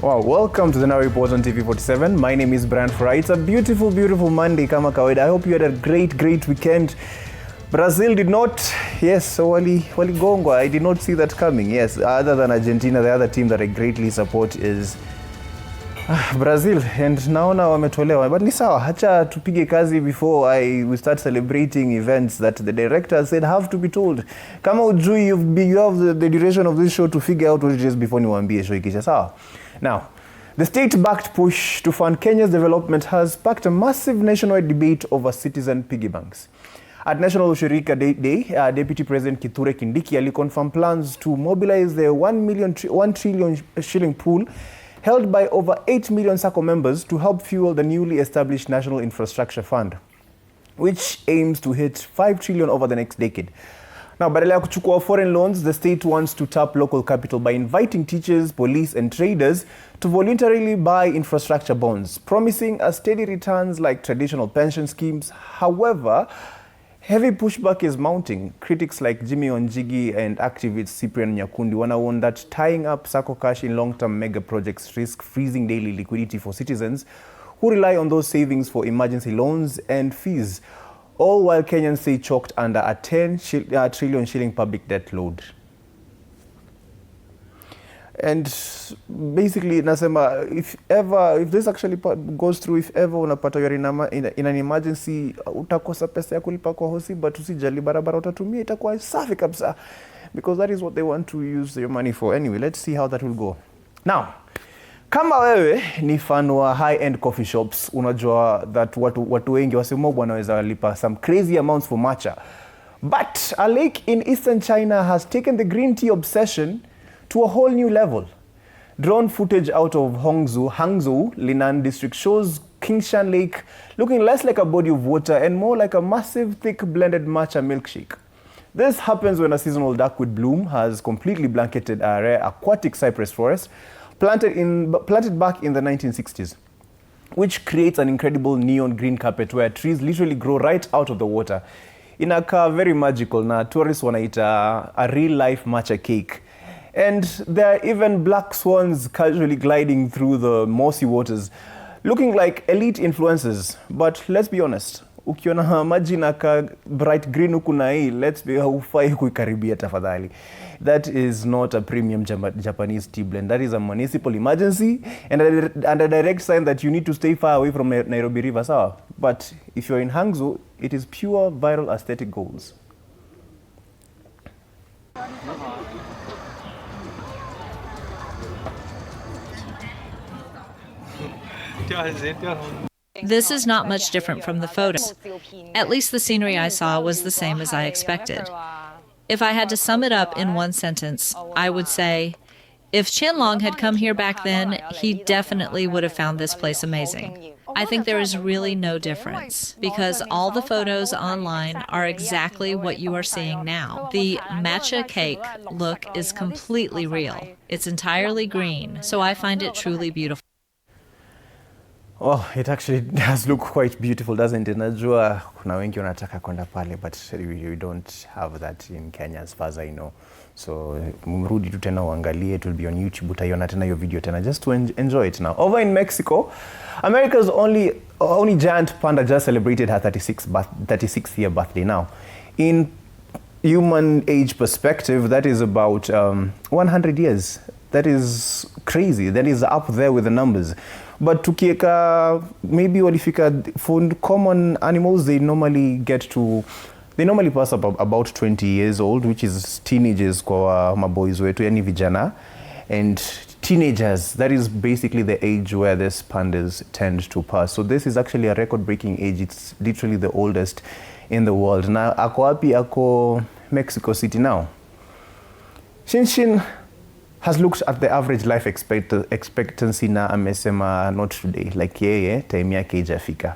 Wow, welcome to the Now Report on TV47. My name is Furaha. It's a beautiful, beautiful Monday, kama kawaida. I hope you had a great weekend. Brazil did not, yes, so waligongwa. I did not see that coming. Yes, other than Argentina, the other team that I greatly support is Brazil, and naona wametolewa. But ni sawa, hacha tupige kazi before we start celebrating events that the director said have to be told. Kama ujui, you have the duration of this show to figure out what it is before niwaambie show ikisha, sawa. Now, the state-backed push to fund Kenya's development has sparked a massive nationwide debate over citizen piggy banks. At National Ushirika Day, Deputy President Kithure Kindiki confirmed plans to mobilize the 1 trillion shilling pool held by over 8 million SACCO members to help fuel the newly established National Infrastructure Fund, which aims to hit 5 trillion over the next decade. Now, badala ya kuchukua foreign loans, the state wants to tap local capital by inviting teachers, police, and traders to voluntarily buy infrastructure bonds, promising a steady returns like traditional pension schemes. However, heavy pushback is mounting. Critics like Jimmy Onjigi and activist Cyprian Nyakundi wanna warn that tying up SACCO cash in long-term mega projects risk freezing daily liquidity for citizens who rely on those savings for emergency loans and fees, all while Kenyans stay choked under a 10 trillion shilling public debt load. And basically, nasema, if this actually goes through, if ever unapata you're in an emergency, utakosa pesa ya kulipa kwa hosi, but usijali barabara utatumia, itakuwa safi kabisa, because that is what they want to use your money for. Anyway, let's see how that will go. Now, kama wewe ni fan wa high-end coffee shops, unajua that watu wengi wasemob wanaweza lipa some crazy amounts for matcha. But a lake in eastern China has taken the green tea obsession to a whole new level. Drone footage out of Hangzhou, Linan district shows Qingshan Lake looking less like a body of water and more like a massive, thick blended matcha milkshake. This happens when a seasonal darkwood bloom has completely blanketed a rare aquatic cypress forest planted back in the 1960s, which creates an incredible neon green carpet where trees literally grow right out of the water. Inaka very magical, na tourists wanaita a real-life matcha cake. And there are even black swans casually gliding through the mossy waters, looking like elite influencers. But let's be honest, ukiona maji na ka bright green huku na hii, let's be hufai kuikaribia tafadhali. That is not a premium Japanese tea blend. That is a municipal emergency and a direct sign that you need to stay far away from Nairobi River, sawa? But if you're in Hangzhou, it is pure viral aesthetic goals. This is not much different from the photos. At least the scenery I saw was the same as I expected. If I had to sum it up in one sentence, I would say, if Qianlong had come here back then, he definitely would have found this place amazing. I think there is really no difference, because all the photos online are exactly what you are seeing now. The matcha cake look is completely real. It's entirely green, so I find it truly beautiful. Oh, it actually does look quite beautiful, doesn't it? Najua kuna wengi wanataka kwenda pale, but we don't have that in Kenya as far as I know. So mrudi tu tena uangalie, it will be on YouTube, utaiona tena hiyo video tena, just to enjoy it now. Over in Mexico, America's only giant panda just celebrated her 36th year birthday now. In human age perspective, that is about 100 years. That is crazy. That is up there with the numbers. But tukieka, maybe walifika, for common animals, they normally pass about 20 years old, which is teenagers kwa maboys wetu, yani vijana. And teenagers, that is basically the age where these pandas tend to pass. So this is actually a record-breaking age. It's literally the oldest in the world. Na ako wapi? Ako Mexico City now. Shinshin has looked at the average life expectancy na amesema not today, like time yake ijafika.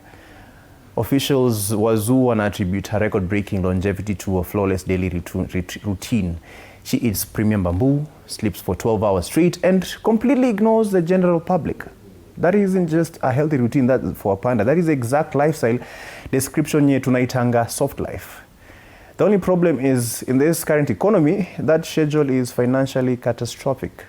Officials wazoo wana attribute her record-breaking longevity to a flawless daily routine. She eats premium bamboo, sleeps for 12 hours straight, and completely ignores the general public. That isn't just a healthy routine that for a panda. That is the exact lifestyle description ye tunaitanga soft life. The only problem is, in this current economy, that schedule is financially catastrophic.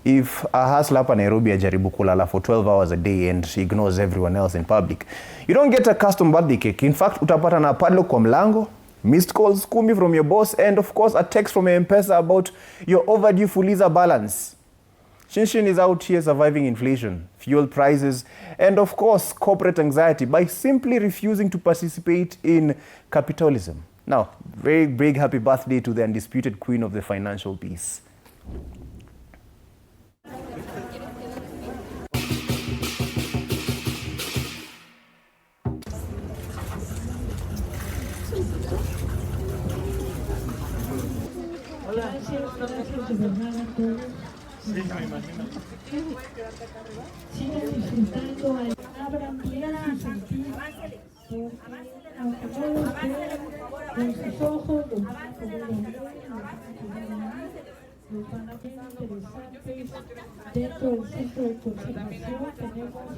if a hustler hapa Nairobi ajaribu kulala for 12 hours a day and she ignores everyone else in public, you don't get a custom birthday cake. In fact, utapata na padlock kwa mlango, missed calls 10 from your boss, and of course a text from your M-Pesa about your overdue Fuliza balance. Shinshin is out here surviving inflation, fuel prices, and of course corporate anxiety by simply refusing to participate in capitalism. Now, very big happy birthday to the undisputed queen of the financial peace. Sigan disfrutando, abran bien sus sentidos, porque aunque no los vean con sus ojos, los van a poder oír, los van a ver interesantes. Dentro del centro de conservación tenemos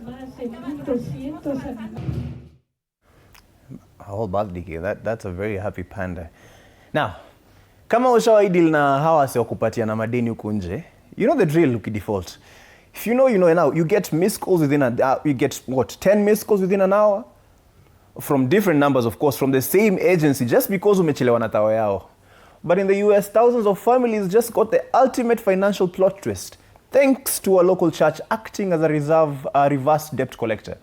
más de 1,200 animales. A whole birthday cake, that's a very happy panda. Now, kama ushawahi deal na hawa wase wakupatia na madeni huku nje, you know the drill ukidefault. If you know, now you get missed calls within you get what, 10 missed calls within an hour? From different numbers, of course, from the same agency, just because umechelewa na tawa yao. But in the US, thousands of families just got the ultimate financial plot twist, thanks to a local church acting as a reverse debt collector.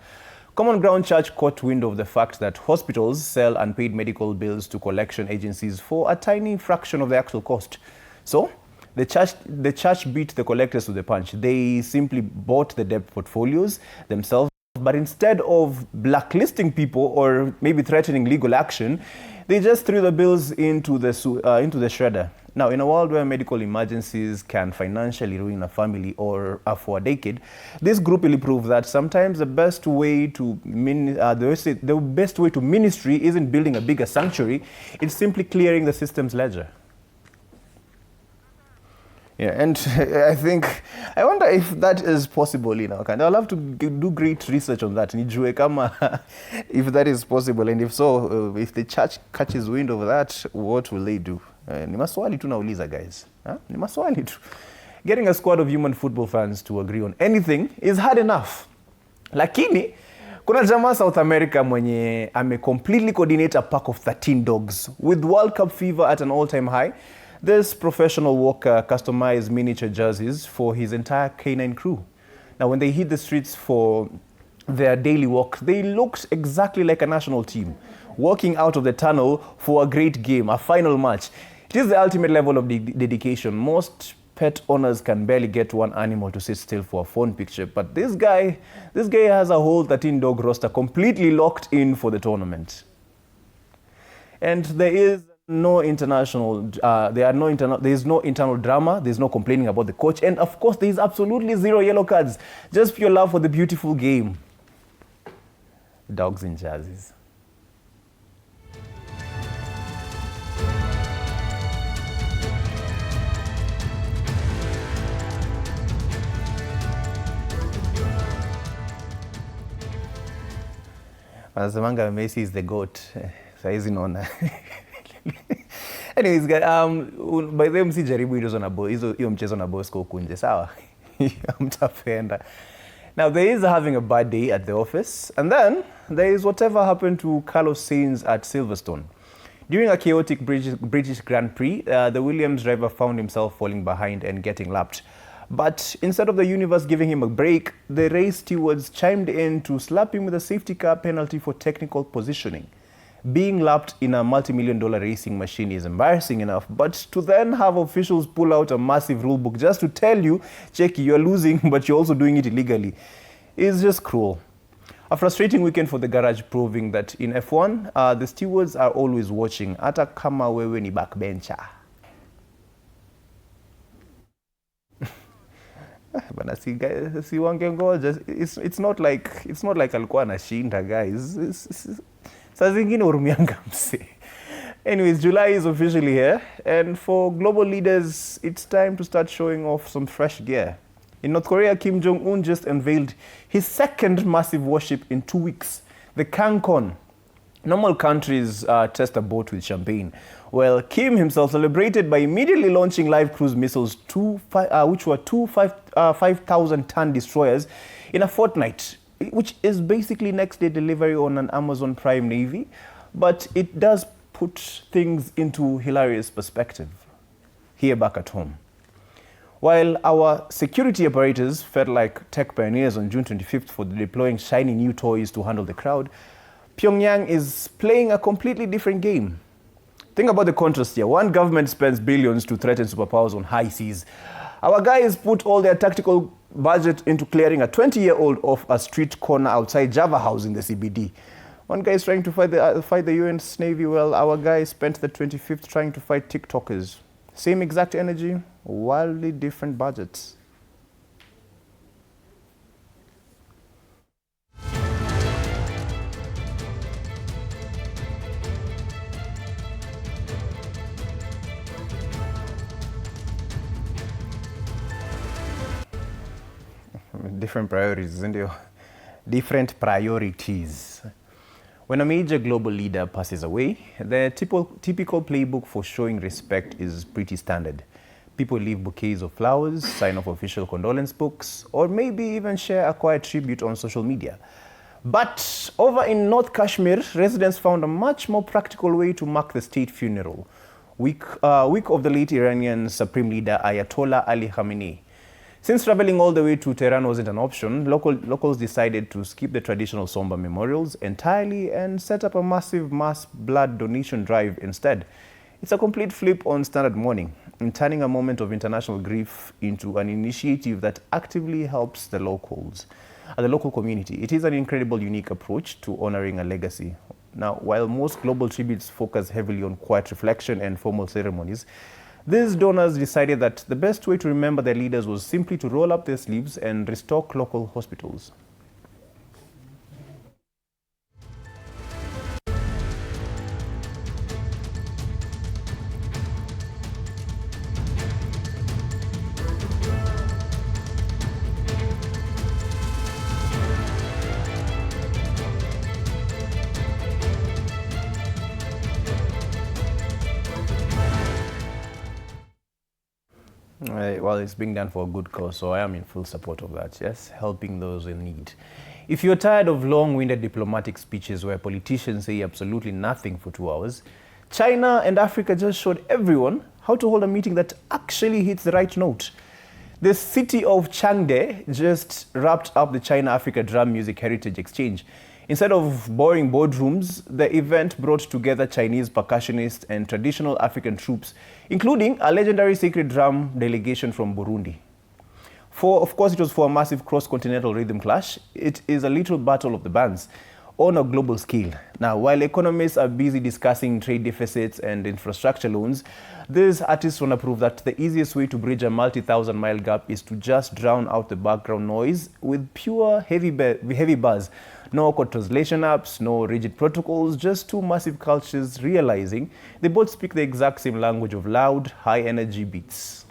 Common Ground Church caught wind of the fact that hospitals sell unpaid medical bills to collection agencies for a tiny fraction of the actual cost. So, the church beat the collectors to the punch. They simply bought the debt portfolios themselves, but instead of blacklisting people or maybe threatening legal action, they just threw the bills into the shredder. Now, in a world where medical emergencies can financially ruin a family or for a decade, this group really proved that sometimes the best way to ministry isn't building a bigger sanctuary; it's simply clearing the system's ledger. Yeah, and I wonder if that is possible in our country. I'll have to do great research on that. Nijue kama if that is possible, and if so, if the church catches wind of that, what will they do? Ni maswali tu nauliza, guys. Ni maswali tu. Getting a squad of human football fans to agree on anything is hard enough. Lakini, kuna jamaa South America mwenye completely coordinate a pack of 13 dogs with World Cup fever at an all-time high. This professional walker customized miniature jerseys for his entire canine crew. Now, when they hit the streets for their daily walk, they looked exactly like a national team, walking out of the tunnel for a great game, a final match. It is the ultimate level of dedication. Most pet owners can barely get one animal to sit still for a phone picture, but this guy has a whole 13-dog roster completely locked in for the tournament. And there is no internal drama, there's no complaining about the coach, and of course there is absolutely zero yellow cards, just pure love for the beautiful game. Dogs in jerseys. Wanasemanga Messi is the GOAT. Saizi naona. Anyways, by the way, msijaribu hiyo mchezo na Bosco kunje, sawa? Mtapenda. Now, there is having a bad day at the office, and then there is whatever happened to Carlos Sainz at Silverstone. During a chaotic British Grand Prix, the Williams driver found himself falling behind and getting lapped. But instead of the universe giving him a break, the race stewards chimed in to slap him with a safety car penalty for technical positioning. Being lapped in a multi-million-dollar racing machine is embarrassing enough, but to then have officials pull out a massive rule book just to tell you, check, you're losing, but you're also doing it illegally, is just cruel. A frustrating weekend for the garage, proving that in F1, the stewards are always watching, hata kama wewe ni backbencher. But si wangengoja, it's not like alikuwa anashinda, guys. Saa zingine urumianga mse. Anyways, July is officially here, and for global leaders, it's time to start showing off some fresh gear. In North Korea, Kim Jong-un just unveiled his second massive warship in 2 weeks, the Kangkon. Normal countries test a boat with champagne. Well, Kim himself celebrated by immediately launching live cruise missiles, which were two 5,000-ton destroyers, in a fortnight, which is basically next day delivery on an Amazon Prime Navy. But it does put things into hilarious perspective here back at home. While our security apparatus felt like tech pioneers on June 25th for deploying shiny new toys to handle the crowd, Pyongyang is playing a completely different game. Think about the contrast here. One government spends billions to threaten superpowers on high seas. Our guys put all their tactical budget into clearing a 20-year-old off a street corner outside Java House in the CBD. One guy is trying to fight the UN's Navy. Well, our guy spent the 25th trying to fight TikTokers. Same exact energy, wildly different budgets. Different priorities, isn't it? Different priorities. When a major global leader passes away, the typical playbook for showing respect is pretty standard. People leave bouquets of flowers, sign off official condolence books, or maybe even share a quiet tribute on social media. But over in North Kashmir, residents found a much more practical way to mark the state funeral. Week of the late Iranian Supreme Leader Ayatollah Ali Khamenei. Since traveling all the way to Tehran wasn't an option, locals decided to skip the traditional somber memorials entirely and set up a massive mass blood donation drive instead. It's a complete flip on standard mourning, and turning a moment of international grief into an initiative that actively helps the locals, the local community. It is an incredible, unique approach to honoring a legacy. Now, while most global tributes focus heavily on quiet reflection and formal ceremonies, these donors decided that the best way to remember their leaders was simply to roll up their sleeves and restock local hospitals. Well, it's being done for a good cause, so I am in full support of that, yes, helping those in need. If you're tired of long-winded diplomatic speeches where politicians say absolutely nothing for 2 hours, China and Africa just showed everyone how to hold a meeting that actually hits the right note. The city of Changde just wrapped up the China-Africa Drum Music Heritage Exchange. Instead of boring boardrooms, the event brought together Chinese percussionists and traditional African troops, including a legendary sacred drum delegation from Burundi. Of course, it was for a massive cross-continental rhythm clash. It is a literal battle of the bands on a global scale. Now, while economists are busy discussing trade deficits and infrastructure loans, these artists want to prove that the easiest way to bridge a multi-thousand-mile gap is to just drown out the background noise with pure heavy buzz. No awkward translation apps, no rigid protocols, just two massive cultures realizing they both speak the exact same language of loud, high-energy beats.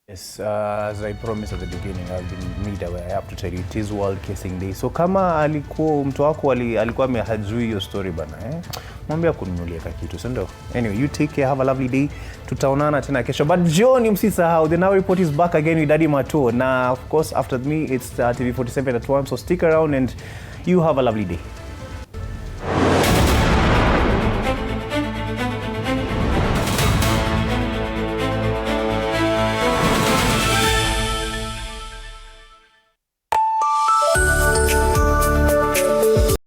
Yes, as I promised at the beginning, I've been made aware. I have to tell you, it is World Kissing Day. So kama alikuwa mtu wako alikuwa amehajui hiyo story bana, mwambie akununulie kitu, si ndio? Anyway, you take care, have a lovely day. Tutaonana tena kesho. But jioni msisahau, the Now Report is back again with Daddy Mato. Now, of course, after me, it's TV47 at 1. So stick around and you have a lovely day.